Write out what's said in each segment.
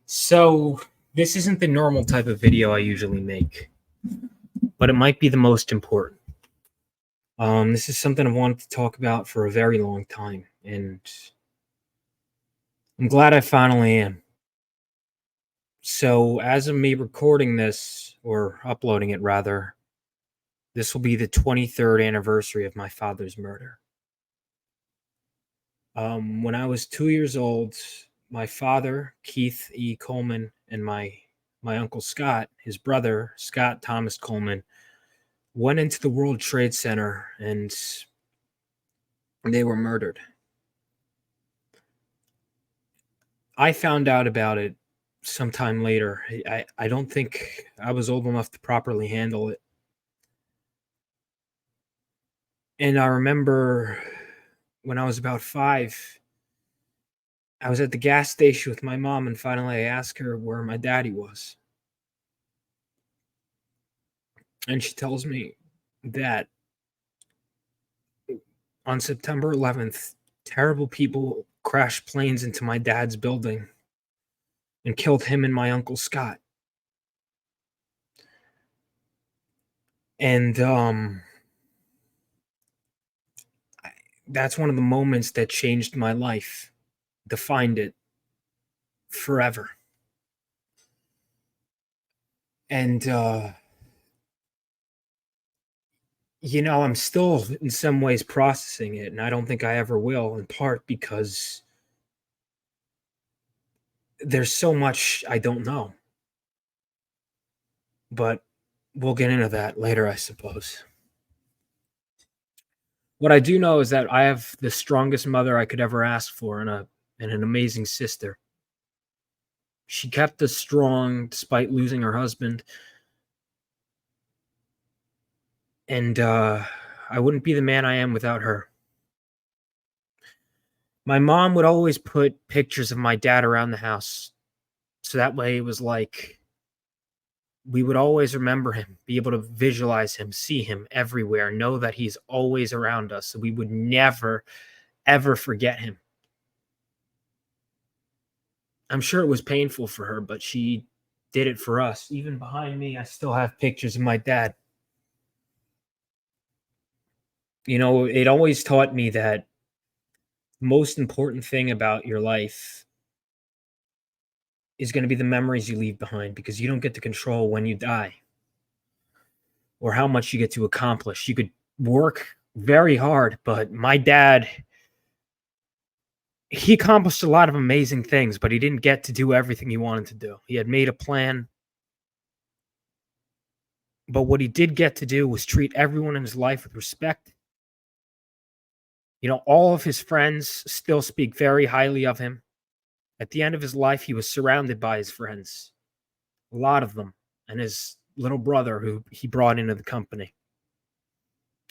So, this isn't the normal type of video I usually make, but it might be the most important. This is something I've wanted to talk about for a very long time, and I'm glad I finally am. So, as of me recording this, or uploading it rather, this will be the 23rd anniversary of my father's murder. When I was 2 years old, my father, Keith E. Coleman, and my uncle Scott, his brother, Scott Thomas Coleman, went into the World Trade Center and they were murdered. I found out about it sometime later. I don't think I was old enough to properly handle it. And I remember when I was about 5, I was at the gas station with my mom, and finally I asked her where my daddy was. And she tells me that on September 11th, terrible people crashed planes into my dad's building and killed him and my uncle Scott. And that's one of the moments that changed my life, defined it forever. And I'm still in some ways processing it, and I don't think I ever will, in part because there's so much I don't know. But we'll get into that later, I suppose. What I do know is that I have the strongest mother I could ever ask for, and an amazing sister. She kept us strong despite losing her husband. And I wouldn't be the man I am without her. My mom would always put pictures of my dad around the house. So that way it was like we would always remember him, be able to visualize him, see him everywhere, know that he's always around us. So we would never, ever forget him. I'm sure it was painful for her, but she did it for us. Even behind me, I still have pictures of my dad. It always taught me that the most important thing about your life is going to be the memories you leave behind, because you don't get to control when you die or how much you get to accomplish. You could work very hard, but my dad, he accomplished a lot of amazing things, but he didn't get to do everything he wanted to do. He had made a plan, but what he did get to do was treat everyone in his life with respect. All of his friends still speak very highly of him. At the end of his life, he was surrounded by his friends, a lot of them, and his little brother who he brought into the company.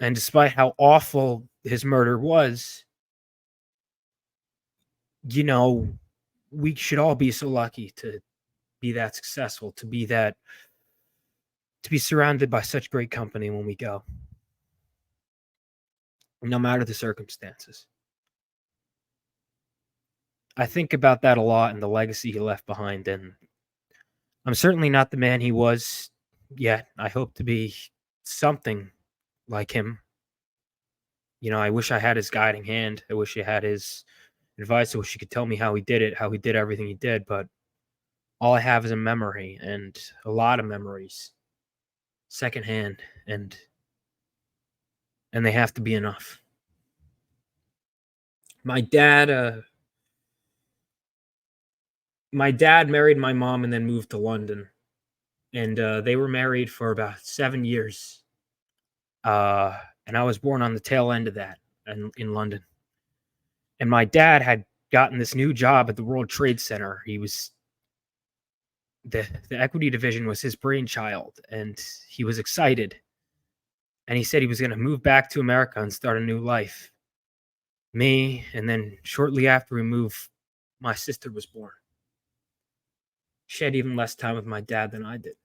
And despite how awful his murder was, we should all be so lucky to be that successful, to be surrounded by such great company when we go, no matter the circumstances. I think about that a lot and the legacy he left behind, and I'm certainly not the man he was yet. I hope to be something like him. I wish I had his guiding hand. I wish I had his advice. I wish he could tell me how he did it, how he did everything he did. But all I have is a memory, and a lot of memories, secondhand, and they have to be enough. My dad married my mom and then moved to London, and they were married for about 7 years. And I was born on the tail end of that in London. And my dad had gotten this new job at the World Trade Center. He was the equity division was his brainchild, and he was excited. And he said he was going to move back to America and start a new life. And then shortly after we moved, my sister was born. She had even less time with my dad than I did.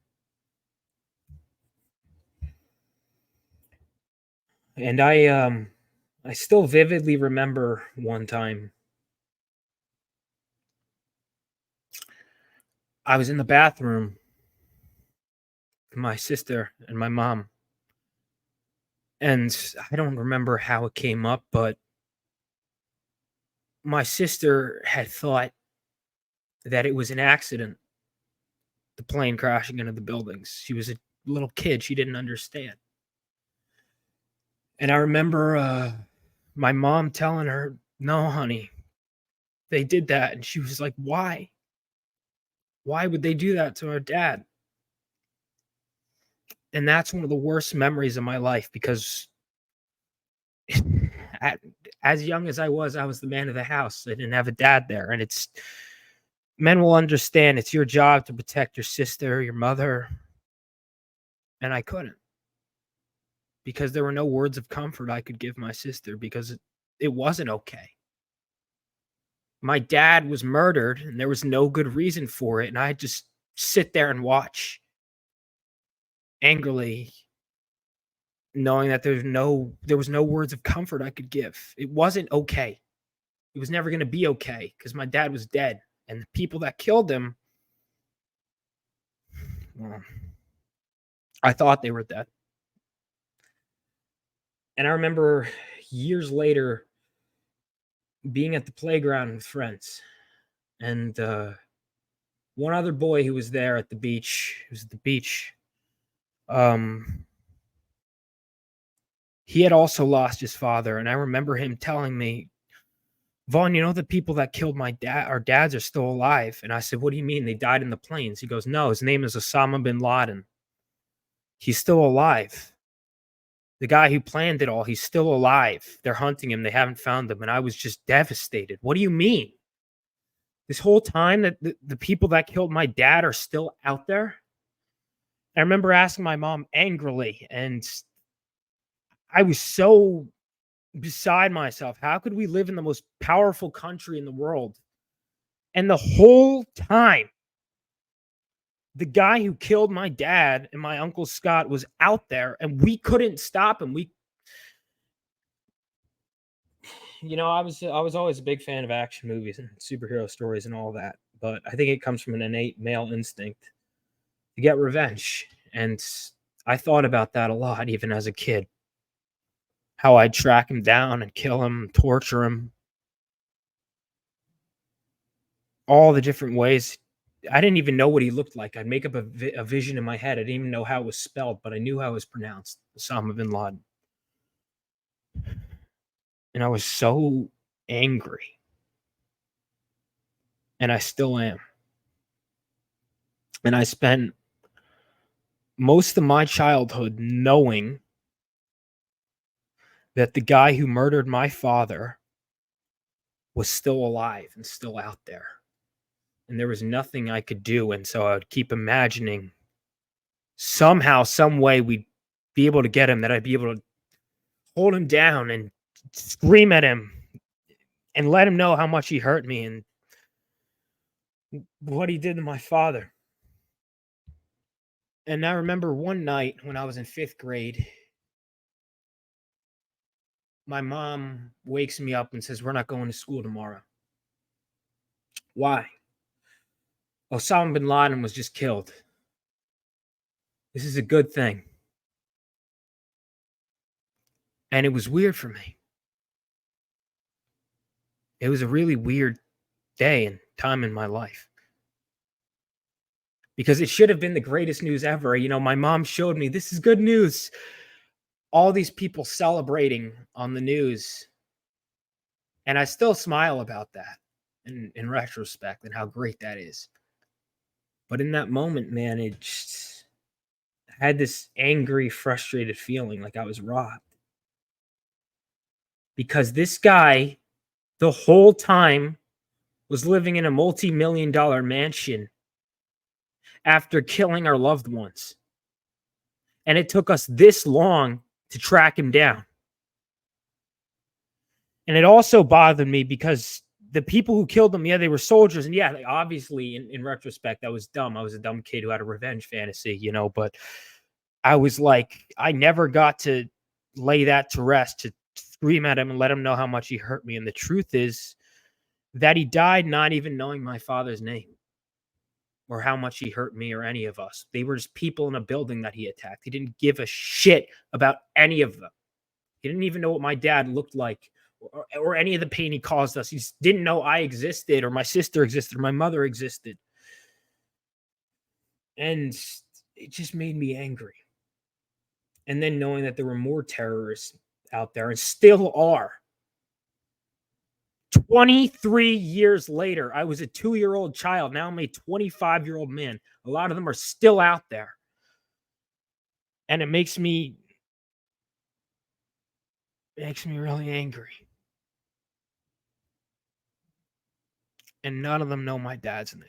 And I still vividly remember one time I was in the bathroom with my sister and my mom, and I don't remember how it came up, but my sister had thought that it was an accident, the plane crashing into the buildings. She was a little kid, she didn't understand. And I remember my mom telling her, "No, honey, they did that." And she was like, "Why? Why would they do that to our dad?" And that's one of the worst memories of my life because at, as young as I was the man of the house. I didn't have a dad there. And it's men will understand it's your job to protect your sister, your mother. And I couldn't because there were no words of comfort I could give my sister because it wasn't okay. My dad was murdered and there was no good reason for it. And I just sit there and watch angrily, knowing that there was no words of comfort I could give. It wasn't okay. It was never going to be okay because my dad was dead. And the people that killed him, well, I thought they were dead. And I remember years later being at the playground with friends. And one other boy who was there at the beach, who was at the beach, um, he had also lost his father. And I remember him telling me, "Vaughn, you know the people that killed my dad, our dads are still alive." And I said, "What do you mean? They died in the planes?" He goes, "No, his name is Osama bin Laden. He's still alive. The guy who planned it all, he's still alive. They're hunting him. They haven't found him." And I was just devastated. What do you mean? This whole time that the people that killed my dad are still out there? I remember asking my mom angrily, and I was so beside myself. How could we live in the most powerful country in the world? And the whole time, the guy who killed my dad and my uncle Scott was out there, and we couldn't stop him. I was always a big fan of action movies and superhero stories and all that, but I think it comes from an innate male instinct to get revenge. And I thought about that a lot, even as a kid, how I'd track him down and kill him, torture him, all the different ways. I didn't even know what he looked like. I'd make up a vision in my head. I didn't even know how it was spelled, but I knew how it was pronounced, Osama bin Laden. And I was so angry, and I still am. And I spent most of my childhood knowing that the guy who murdered my father was still alive and still out there. And there was nothing I could do. And so I would keep imagining somehow, some way we'd be able to get him, that I'd be able to hold him down and scream at him and let him know how much he hurt me and what he did to my father. And I remember one night when I was in 5th grade, my mom wakes me up and says, "We're not going to school tomorrow." Why? Osama bin Laden was just killed. This is a good thing. And it was weird for me. It was a really weird day and time in my life because it should have been the greatest news ever. My mom showed me, this is good news. All these people celebrating on the news. And I still smile about that in retrospect and how great that is. But in that moment, man, it just had this angry, frustrated feeling like I was robbed. Because this guy, the whole time, was living in a multi-million-dollar mansion after killing our loved ones. And it took us this long to track him down. And it also bothered me because the people who killed him, yeah, they were soldiers. And yeah, obviously, in retrospect, that was dumb. I was a dumb kid who had a revenge fantasy, but I was like, I never got to lay that to rest, to scream at him and let him know how much he hurt me. And the truth is that he died not even knowing my father's name or how much he hurt me or any of us. They were just people in a building that he attacked. He didn't give a shit about any of them. He didn't even know what my dad looked like or any of the pain he caused us. He just didn't know I existed or my sister existed or my mother existed. And it just made me angry. And then knowing that there were more terrorists out there and still are. 23 years later, I was a 2-year-old child. Now I'm a 25-year-old man. A lot of them are still out there. And it makes me really angry. And none of them know my dad's name.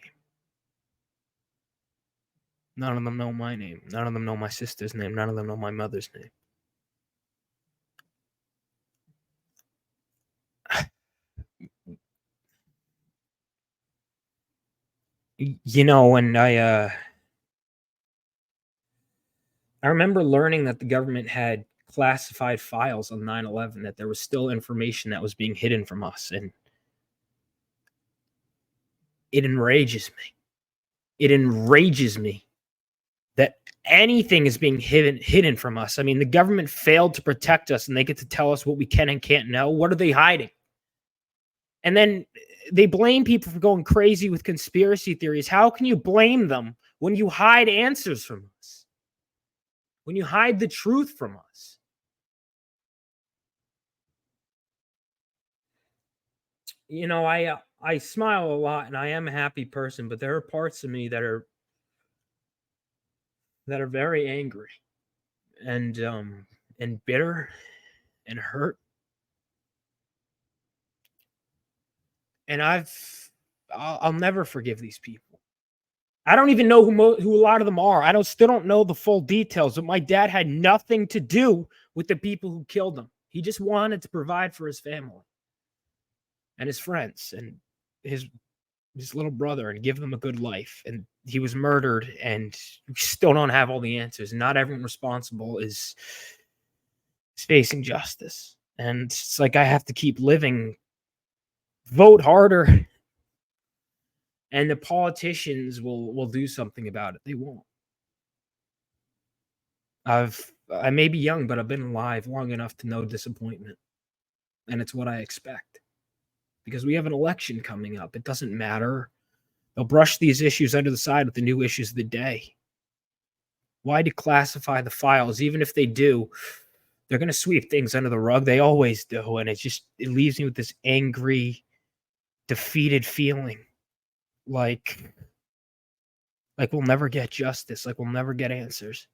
None of them know my name. None of them know my sister's name. None of them know my mother's name. You know, when I remember learning that the government had classified files on 9/11, that there was still information that was being hidden from us, and it enrages me. It enrages me that anything is being hidden from us. I mean, the government failed to protect us, and they get to tell us what we can and can't know. What are they hiding? And then they blame people for going crazy with conspiracy theories. How can you blame them when you hide answers from us? When you hide the truth from us? You know, I smile a lot and I am a happy person, but there are parts of me that are very angry and bitter and hurt. And I'll never forgive these people. I don't even know who a lot of them are. I still don't know the full details, but my dad had nothing to do with the people who killed him. He just wanted to provide for his family and his friends and his little brother and give them a good life. And he was murdered, and we still don't have all the answers. Not everyone responsible is facing justice. And it's like I have to keep living. Vote harder. And the politicians will do something about it. They won't. I may be young, but I've been alive long enough to know disappointment. And it's what I expect. Because we have an election coming up. It doesn't matter. They'll brush these issues under the side with the new issues of the day. Why declassify the files? Even if they do, they're going to sweep things under the rug. They always do. And it leaves me with this angry, defeated feeling. Like we'll never get justice. Like we'll never get answers.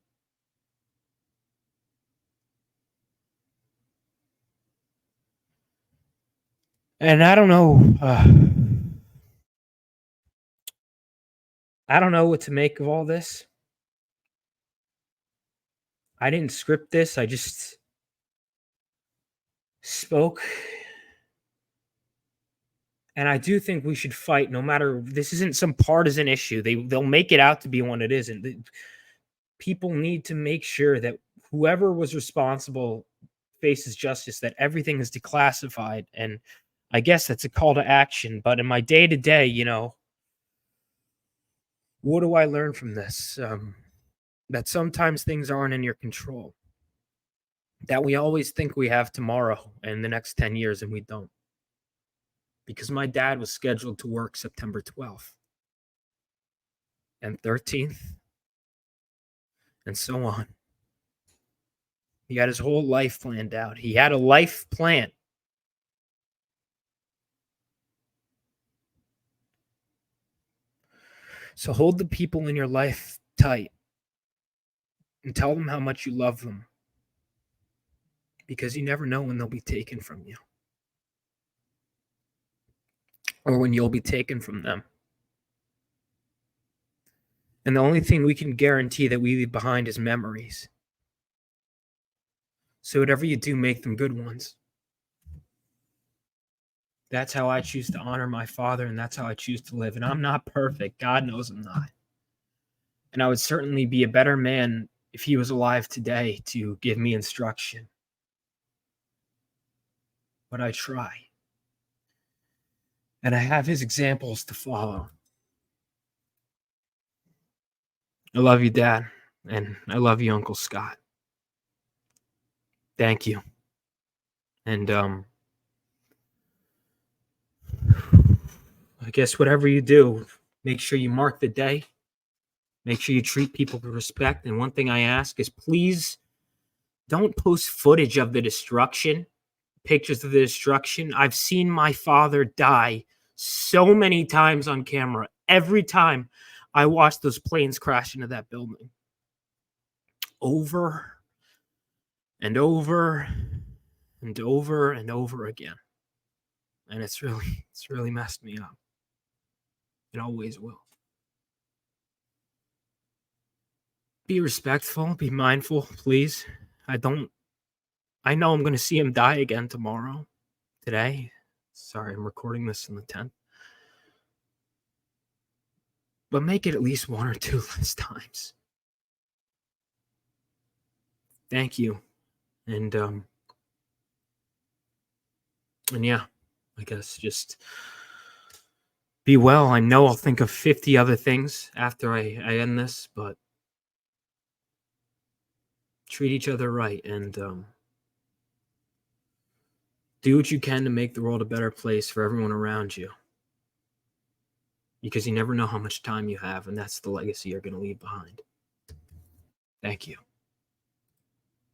And I don't know. I don't know what to make of all this. I didn't script this. I just spoke. And I do think we should fight no matter. This isn't some partisan issue. They'll make it out to be one it isn't. People need to make sure that whoever was responsible faces justice, that everything is declassified. And I guess that's a call to action. But in my day-to-day, you know, what do I learn from this? That sometimes things aren't in your control. That we always think we have tomorrow and the next 10 years, and we don't. Because my dad was scheduled to work September 12th and 13th and so on. He had his whole life planned out. He had a life plan. So hold the people in your life tight and tell them how much you love them, because you never know when they'll be taken from you or when you'll be taken from them. And the only thing we can guarantee that we leave behind is memories. So whatever you do, make them good ones. That's how I choose to honor my father, and that's how I choose to live. And I'm not perfect. God knows I'm not. And I would certainly be a better man if he was alive today to give me instruction. But I try. And I have his examples to follow. I love you, Dad, and I love you, Uncle Scott. Thank you. And I guess whatever you do, make sure you mark the day. Make sure you treat people with respect. And one thing I ask is please don't post footage of the destruction, pictures of the destruction. I've seen my father die so many times on camera. Every time I watch those planes crash into that building. Over and over and over and over again. And it's really messed me up. It always will. Be respectful, be mindful, please. I know I'm going to see him die again today. Sorry, I'm recording this on the 10th. But make it at least one or two less times. Thank you. And yeah, I guess just be well. I know I'll think of 50 other things after I end this, but treat each other right and do what you can to make the world a better place for everyone around you. Because you never know how much time you have, and that's the legacy you're going to leave behind. Thank you.